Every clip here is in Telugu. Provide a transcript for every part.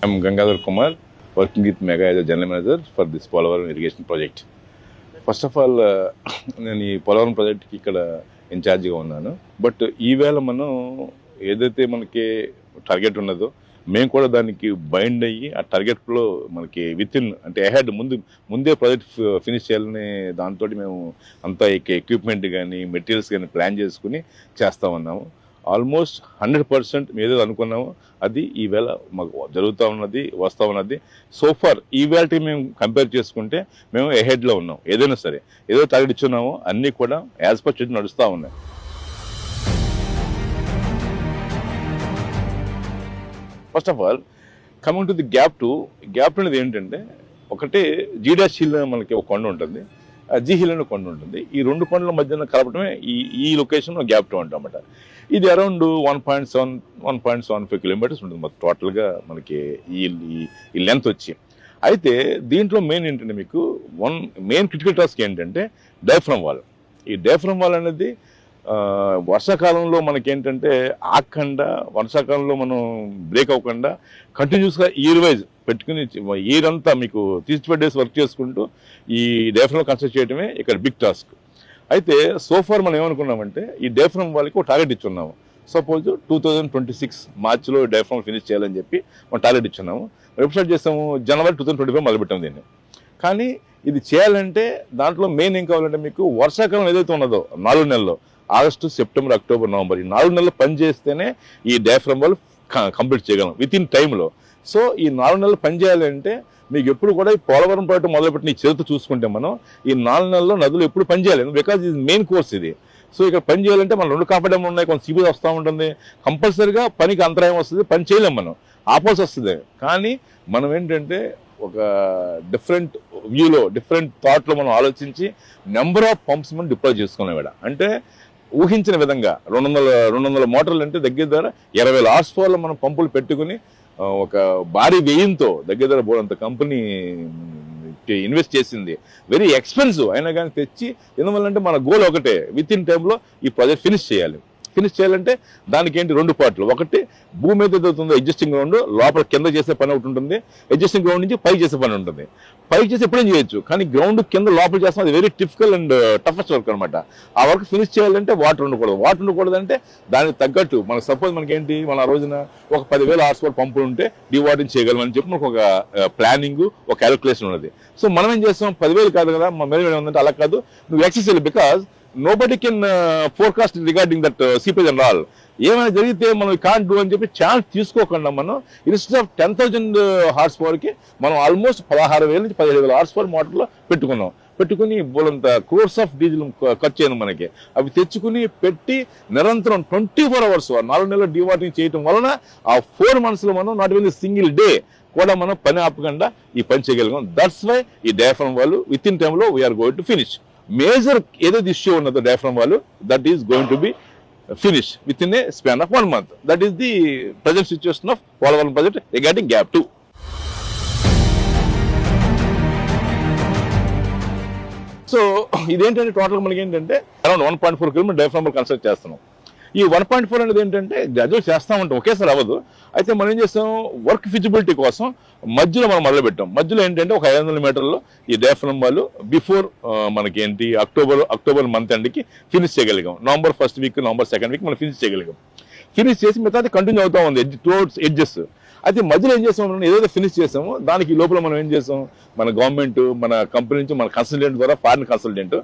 I'm Gangadhar Kumar, working with Mega as a general manager for this Polavaram irrigation project. First of all నేను ఈ పోలవరం ప్రాజెక్ట్కి ఇక్కడ ఇన్ఛార్జిగా ఉన్నాను. బట్ ఈవేళ మనం ఏదైతే మనకి టార్గెట్ ఉన్నదో మేము కూడా దానికి బైండ్ అయ్యి ఆ టార్గెట్లో మనకి వితిన్ అంటే అహెడ్ ముందే ప్రాజెక్ట్ ఫినిష్ చేయాలనే దాంతో మేము అంతా ఎక్విప్మెంట్ కానీ మెటీరియల్స్ కానీ ప్లాన్ చేసుకుని చేస్తూ ఉన్నాము. ఆల్మోస్ట్ 100% ఏదో అనుకున్నాము అది ఈవేళ మాకు జరుగుతూ ఉన్నది, వస్తూ ఉన్నది. సో ఫార్ ఈవేళకి మేము కంపేర్ చేసుకుంటే మేము ఎహెడ్లో ఉన్నాం. ఏదైనా సరే ఏదో టార్గెట్ ఇచ్చున్నామో అన్నీ కూడా యాజ్ పర్ షెడ్యూల్ నడుస్తూ ఉన్నాయి. First of all coming to the gap two అనేది ఏంటంటే ఒకటే జీడాష్ హిల్ మనకి ఒక కొండ ఉంటుంది, జీ హిల్ అనే కొండ ఉంటుంది. ఈ రెండు కొండల మధ్యన కలపడమే ఈ లొకేషన్లో గ్యాప్ టూ అంటామన్నమాట. ఇది అరౌండ్ 1.75 కిలోమీటర్స్ ఉంటుంది మొత్తం టోటల్గా మనకి ఈ లెంత్ వచ్చి. అయితే దీంట్లో మెయిన్ ఏంటంటే మీకు మెయిన్ క్రిటికల్ టాస్క్ ఏంటంటే డయాఫ్రమ్ వాల్. ఈ డయాఫ్రమ్ వాల్ అనేది వర్షాకాలంలో మనకేంటంటే ఆగకుండా, వర్షాకాలంలో మనం బ్రేక్ అవ్వకుండా కంటిన్యూస్గా ఇయర్ వైజ్ పెట్టుకుని ఇయర్ అంతా మీకు 3 days వర్క్ చేసుకుంటూ ఈ డయాఫ్రమ్ కన్స్ట్రక్ట్ చేయడమే ఇక్కడ బిగ్ టాస్క్. అయితే సోఫార్ మనం ఏమనుకున్నామంటే ఈ డయాఫ్రమ్ వాళ్ళకి ఒక టార్గెట్ ఇచ్చున్నాము. సపోజ్ 2026 మార్చిలో డయాఫ్రమ్ ఫినిష్ చేయాలని చెప్పి మనం టార్గెట్ ఇచ్చున్నాము. ఎప్పుడు స్టార్ట్ చేస్తాము? జనవరి 2025 మొదలుపెట్టాము దీన్ని. కానీ ఇది చేయాలంటే దాంట్లో మెయిన్ ఏం కావాలంటే మీకు వర్షాకాలం ఏదైతే ఉన్నదో 4 నెలల్లో ఆగస్టు, సెప్టెంబర్, అక్టోబర్, నవంబర్ ఈ 4 నెలలు పని చేస్తేనే ఈ డయాఫ్రమ్ వాళ్ళు కంప్లీట్ చేయగలం విత్ ఇన్ టైంలో. సో ఈ 4 నెలలు పని చేయాలంటే మీకు ఎప్పుడు కూడా ఈ పోలవరం ప్రాజెక్టు మొదలుపెట్టిన ఈ చరిత్ర చూసుకుంటే మనం ఈ 4 నెలల్లో నదులు ఎప్పుడు పని చేయాలి, బికాజ్ ఇది మెయిన్ కోర్స్ ఇది. సో ఇక్కడ పని చేయాలంటే మనం 2 కాపాడేమో ఉన్నాయి, కొంత సిబిఐ వస్తూ ఉంటుంది, కంపల్సరీగా పనికి అంతరాయం వస్తుంది, పని చేయలేం, మనం ఆపాల్సి వస్తుంది. కానీ మనం ఏంటంటే ఒక డిఫరెంట్ వ్యూలో, డిఫరెంట్ థాట్లో మనం ఆలోచించి నెంబర్ ఆఫ్ పంప్స్ మనం డిప్లాయ్ చేసుకున్నాం ఇక్కడ. అంటే ఊహించిన విధంగా 200 మోటార్లు అంటే దగ్గర 20,000 horsepower మనం పంపులు పెట్టుకుని ఒక భారీ వ్యయంతో దగ్గర బోడంత కంపెనీ ఇన్వెస్ట్ చేసింది. వెరీ ఎక్స్పెన్సివ్ అయినా కానీ తెచ్చి, ఎందువల్లంటే మన గోల్ ఒకటే, విత్ ఇన్ టైంలో ఈ ప్రాజెక్ట్ ఫినిష్ చేయాలంటే దానికి ఏంటి 2 పార్ట్లు. ఒకటి భూమి మీద ఏదవుతుందో ఎగ్జిస్టింగ్ గ్రౌండ్, లోపల కింద చేసే పని ఒకటి ఉంటుంది, ఎగ్జిస్టింగ్ గ్రౌండ్ నుంచి పై చేసే పని ఉంటుంది. పైకి చేసి ఎప్పుడేం చేయొచ్చు, కానీ గ్రౌండ్ కింద లోపల చేస్తాం, అది very typical and toughest work అనమాట. ఆ వర్క్ ఫినిష్ చేయాలంటే వాటర్ ఉండకూడదు అంటే దానికి తగ్గట్టు మనకు సపోజ్ మనకేంటి, మన ఆ రోజున ఒక 10,000 horsepower పంపులు ఉంటే డివాటరింగ్ చేయగలమని చెప్పి మనకు ఒక ప్లానింగ్, ఒక క్యాలిక్యులేషన్ ఉన్నది. సో మనం ఏం చేస్తాం, 10,000 కాదు కదా, మా మీద ఏమంటే అలా కాదు, నువ్వు excess, because nobody can forecast regarding that seepage and all. ఏమైనా జరిగితే మనం కాంట్ డూ అని చెప్పి ఛాన్స్ తీసుకోకుండా మనం ఇన్స్టెడ్ ఆఫ్ 10,000 horsepowerకి మనం ఆల్మోస్ట్ 16,000 నుంచి 15,000 horsepower మోటార్లో పెట్టుకుని బోలంత క్రోర్స్ ఆఫ్ డీజిల్ ఖర్చు అయింది మనకి. అవి తెచ్చుకుని పెట్టి నిరంతరం 24 hours 4 నెలలు డివాటరింగ్ చేయడం వలన ఆ 4 monthsలో మనం నాట్ ఓన్లీ సింగిల్ డే కూడా మనం పని ఆపకుండా ఈ పని చేయగలిగాం. దట్స్ వై ఈ డయాఫ్రమ్ వాళ్ళు విత్ ఇన్ టైంలో we are going to finish. Major ఏదైతే ఇష్యూ ఉన్నదో డయాఫ్రమ్ వాళ్ళు, that is going to be finish within a span of 1 month. That is the present situation of Polavaram project regarding gap 2. So ఇదేంటంటే టోటల్గా మనకి ఏంటంటే అరౌండ్ 1.4 కిలోమీటర్ డయాఫ్రమ్ కన్స్ట్రక్ట్ చేస్తున్నాం. ఈ 1.4 అనేది ఏంటంటే గ్రాడ్యుయేట్ చేస్తూ ఉంటాం, ఒకేసారి అవ్వదు. అయితే మనం ఏం చేస్తాం, వర్క్ ఫిజిబిలిటీ కోసం మధ్యలో మనం మొదలుపెట్టాం. మధ్యలో ఏంటంటే ఒక 500 మీటర్లో ఈ డయాఫ్రమ్ వాళ్ళు బిఫోర్ మనకి ఏంటి అక్టోబర్ మంత్ ఎండ్కి ఫినిష్ చేయగలిగాం. November 1st week, November 2nd week మనం ఫినిష్ చేయగలిగాం. ఫినిష్ చేసి మిగతా కంటిన్యూ అవుతా ఉంది టువర్డ్స్ ఎడ్జెస్. అయితే మధ్యలో ఏం చేస్తాం, మనం ఏదైతే ఫినిష్ చేసామో దానికి లోపల మనం ఏం చేస్తాం, మన గవర్నమెంట్, మన కంపెనీ నుంచి మన కన్సల్టెంట్ ద్వారా, ఫారిన్ కన్సల్టెంట్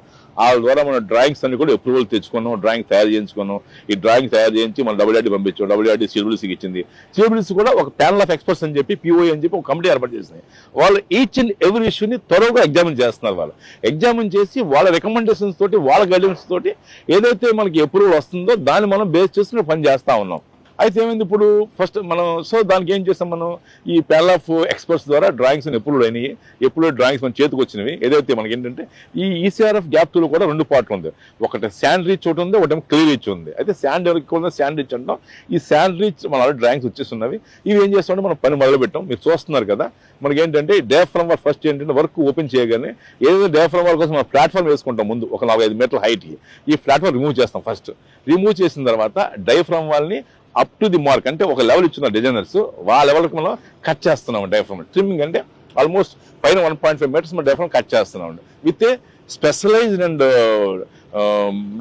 వాళ్ళ ద్వారా మన డ్రాయింగ్స్ అన్ని కూడా అప్రూవల్ తెచ్చుకున్నాం, డ్రాయింగ్ తయారు చేయించుకున్నాం. ఈ డ్రాయింగ్ తయారు చేయించి మన WRD పంపించాం, WRD CWC ఇచ్చింది. CWC కూడా ఒక ప్యానల్ ఆఫ్ ఎక్స్పర్ట్స్ అని చెప్పి POI అని చెప్పి ఒక కమిటీ ఏర్పాటు చేసినాయి. వాళ్ళు ఈచ్ అండ్ ఎవ్రీ ఇష్యూని త్వరగా ఎగ్జామిన్ చేస్తున్నారు. వాళ్ళు ఎగ్జామిన్ చేసి వాళ్ళ రికమెండేషన్స్ తోటి, వాళ్ళ గైడెన్స్ తోటి ఏదైతే మనకి అప్రూవల్ వస్తుందో దాన్ని మనం బేస్ చేసుకుని పని చేస్తూ ఉన్నాం. అయితే ఏమైంది ఇప్పుడు ఫస్ట్ మనం, సో దానికి ఏం చేస్తాం, మనం ఈ ప్యానల్ ఆఫ్ ఎక్స్పర్ట్స్ ద్వారా డ్రాయింగ్స్ ఎప్పుడు అయినాయి, ఎప్పుడు డ్రాయింగ్స్ మన చేతికి వచ్చినవి. ఏదైతే మనకి ఏంటంటే ఈ ECRF గ్యాప్ 2లో కూడా 2 పార్ట్లు ఉంది. ఒకటి శాండ్ రీచ్ ఒకటి ఉంది, ఒకటి క్లియర్ రీచ్ ఉంది. అయితే శాండ్ ఎవరికి శాండ్ రీచ్ అంటాం. ఈ శాండ్ రీచ్ మన డ్రాయింగ్స్ వచ్చేస్తున్నవి. ఇవి ఏం చేస్తామంటే మనం పని మొదలు పెట్టాం. మీరు చూస్తున్నారు కదా, మనకి ఏంటంటే డయాఫ్రమ్ వాల్ ఫస్ట్ ఏంటంటే వర్క్ ఓపెన్ చేయగానే ఏదైతే డయాఫ్రమ్ వాల్ కోసం మనం ప్లాట్ఫామ్ వేసుకుంటాం ముందు ఒక 45 మీటర్ల హైట్కి. ఈ ప్లాట్ఫామ్ రిమూవ్ చేస్తాం. ఫస్ట్ రిమూవ్ చేసిన తర్వాత డయాఫ్రమ్ వాల్ని అప్ టు ది మార్క్ అంటే ఒక లెవెల్ ఇచ్చిన డిజైనర్స్ ఆ లెవెల్కి మనం కట్ చేస్తున్నాం డయాఫ్రమ్. ట్రిమ్మింగ్ అంటే ఆల్మోస్ట్ పైన 1.5 మీటర్స్ మన డయాఫ్రమ్ కట్ చేస్తున్నాం with a specialised and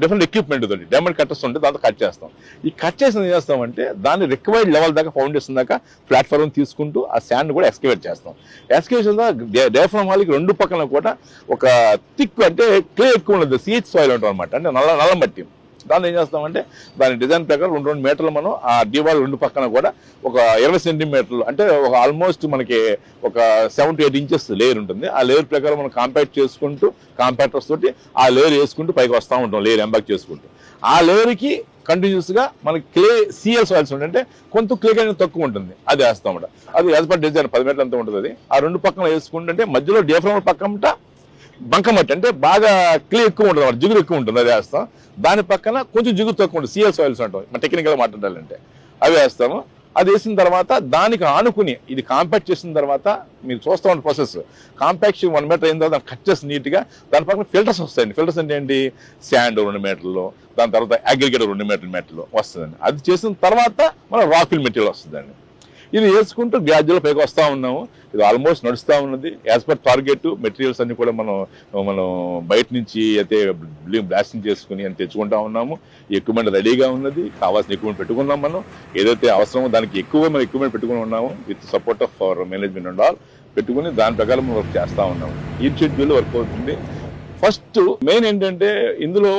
different equipment తోటి డైమండ్ కట్టర్స్ ఉంటే దాంతో కట్ చేస్తాం. ఈ కట్ చేసిన ఏం చేస్తామంటే దాన్ని రిక్వైర్డ్ లెవెల్ దాకా ఫౌండేషన్ దాకా ప్లాట్ఫామ్ తీసుకుంటూ ఆ శాండ్ కూడా ఎక్స్కవేట్ చేస్తాం. ఎక్స్కవేషన్ డయాఫ్రమ్ హాల్కి రెండు పక్కన కూడా ఒక థిక్ అంటే క్లే ఎక్కువ ఉండదు, సిహెచ్ సాయిల్ ఉంటుంది అనమాట, అంటే నల్ల మట్టి. దాన్ని ఏం చేస్తామంటే దాని డిజైన్ ప్రకారం 2 మీటర్లు మనం ఆ డివాల్ రెండు పక్కన కూడా ఒక 20 సెంటీమీటర్లు అంటే ఒక ఆల్మోస్ట్ మనకి ఒక 7 to 8 ఇంచెస్ లేయర్ ఉంటుంది. ఆ లేయర్ ప్రకారం మనం కాంపాక్ట్ చేసుకుంటూ కాంపాక్టర్స్ తోటి ఆ లేయర్ వేసుకుంటూ పైకి వస్తూ ఉంటాం, లేయర్ ఎంబాక్ చేసుకుంటూ. ఆ లేయర్కి కంటిన్యూస్ గా మనకి క్లే సిఎల్ సాయిల్స్ ఉంటే కొంత క్లే అనేది తక్కువ ఉంటుంది, అది వేస్తాం. అది యాజ్ పర్ డిజైన్ 10 మీటర్లు అంతా ఉంటుంది. ఆ రెండు పక్కన వేసుకుంటుంటే మధ్యలో డియాఫ్రమ్ పక్కన బంకమట్టి అంటే బాగా క్లే ఎక్కువ ఉంటుంది, జిగురు ఎక్కువ ఉంటుంది, అది వేస్తాం. దాని పక్కన కొంచెం జిగురు తక్కువ ఉంటుంది, సిఎల్ సాయిల్స్ అంటాం మన టెక్నికల్ మాట్లాడాలంటే, అవి వేస్తాము. అది వేసిన తర్వాత దానికి ఆనుకుని ఇది కాంపాక్ట్ చేసిన తర్వాత మీరు చూస్తూ ఉన్న ప్రాసెస్ కాంపాక్షన్ 1 మీటర్ అయిన తర్వాత కట్ చేసి నీట్గా దాని పక్కన ఫిల్టర్స్ వస్తాయండి. ఫిల్టర్స్ అంటే ఏంటి, శాండ్ 2 మీటర్లు, దాని తర్వాత అగ్రిగేట్ 2 మీటర్లు వస్తుందండి. అది చేసిన తర్వాత మన రాక్ మెటీరియల్ వస్తుందండి. ఇది వేసుకుంటూ గ్రాడ్యువల్ పైకి వస్తూ ఉన్నాము. ఇది ఆల్మోస్ట్ నడుస్తూ ఉన్నది. యాజ్ పర్ టార్గెట్ మెటీరియల్స్ అన్ని కూడా మనం బయట నుంచి అయితే బ్లాస్టింగ్ చేసుకుని అని తెచ్చుకుంటా ఉన్నాము. ఎక్విప్మెంట్ రెడీగా ఉన్నది, కావాల్సిన ఎక్విప్మెంట్ పెట్టుకున్నాం. మనం ఏదైతే అవసరమో దానికి మనం ఎక్విప్మెంట్ పెట్టుకుని ఉన్నాము with support of our management and all పెట్టుకుని దాని ప్రకారం వర్క్ చేస్తూ ఉన్నాము. ఈ షెడ్యూల్ వర్క్ అవుతుంది. ఫస్ట్ మెయిన్ ఏంటంటే ఇందులో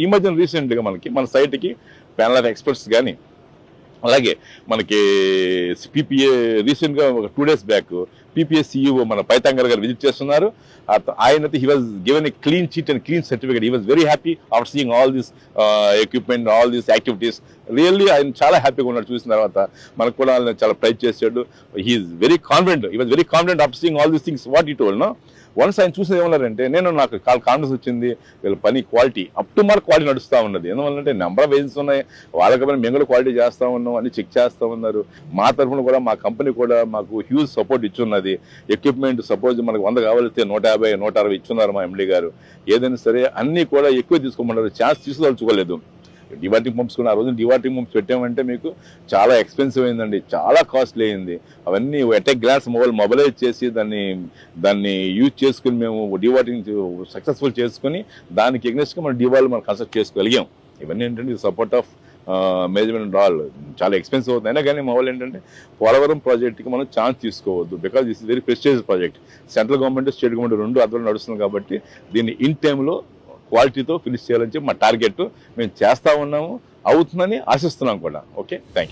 ఈ మధ్యన రీసెంట్గా మన సైట్కి ప్యానల్ ఆఫ్ ఎక్స్పర్ట్స్ కానీ అలాగే మనకి పీపీఏ రీసెంట్గా ఒక 2 days బ్యాక్ పీపీఏ సిఇఓ మన పైతాంగర్ గారు విజిట్ చేస్తున్నారు. ఆయనైతే he was given a clean cheat and clean certificate. He was very happy after seeing all this equipment, all these activities. Really ఆయన చాలా హ్యాపీగా ఉన్నాడు చూసిన తర్వాత. మనకు కూడా చాలా ప్రైజ్ చేశాడు. He is very confident, he was very confident after seeing all these things what he told. Once ఆయన చూసి ఏమన్నారంటే, నాకు కాన్ఫిడెన్స్ వచ్చింది, వీళ్ళ పని quality up to mark quality నడుస్తూ ఉన్నది. ఎందువల్లంటే నెంబర్ ఆఫ్ ఏజెన్సీస్ ఉన్నాయి, వాళ్ళకి మేము కూడా క్వాలిటీ చేస్తూ ఉన్నాం అని చెక్ చేస్తూ ఉన్నారు. మా తరఫున కూడా మా కంపెనీ కూడా మాకు హ్యూజ్ సపోర్ట్ ఇచ్చున్నది. ఎక్విప్మెంట్ సపోజ్ మనకు 100 కావాలిస్తే 150, 160 ఇచ్చున్నారు మా ఎండీ గారు. ఏదైనా సరే అన్నీ కూడా ఎక్కువ తీసుకోమన్నారు, ఛాన్స్ తీసుకోదలుచుకోలేదు. డివాటింగ్ పంప్స్ కూడా ఆ రోజు డివాటింగ్ పంప్స్ పెట్టామంటే మీకు చాలా ఎక్స్పెన్సివ్ అయిందండి, చాలా కాస్ట్లీ అయింది. అవన్నీ ఎట్ ఏ గ్లాన్స్ మొబైలైజ్ చేసి దాన్ని యూజ్ చేసుకుని మేము డివాటింగ్ సక్సెస్ఫుల్ చేసుకుని దానికి ఎగ్నెస్ట్గా మనం డివాల్ మనం కన్స్ట్రక్ట్ చేసుకోగలిగాం. ఇవన్నీ ఏంటంటే సపోర్ట్ ఆఫ్ మేనేజ్మెంట్ ఆల్. చాలా ఎక్స్పెన్సివ్ అవుతుంది. అయినా కానీ మా వాళ్ళు ఏంటంటే పోలవరం ప్రాజెక్ట్కి మనం ఛాన్స్ తీసుకోవద్దు, because this is very prestigious project. Central government, state government రెండు అర్థంలో నడుస్తుంది కాబట్టి దీన్ని ఇన్ టైంలో క్వాలిటీతో ఫినిష్ చేయాలని చెప్పి మా టార్గెట్. మేము చేస్తూ ఉన్నాము, అవుతుందని ఆశిస్తున్నాం కూడా. Okay, thank you.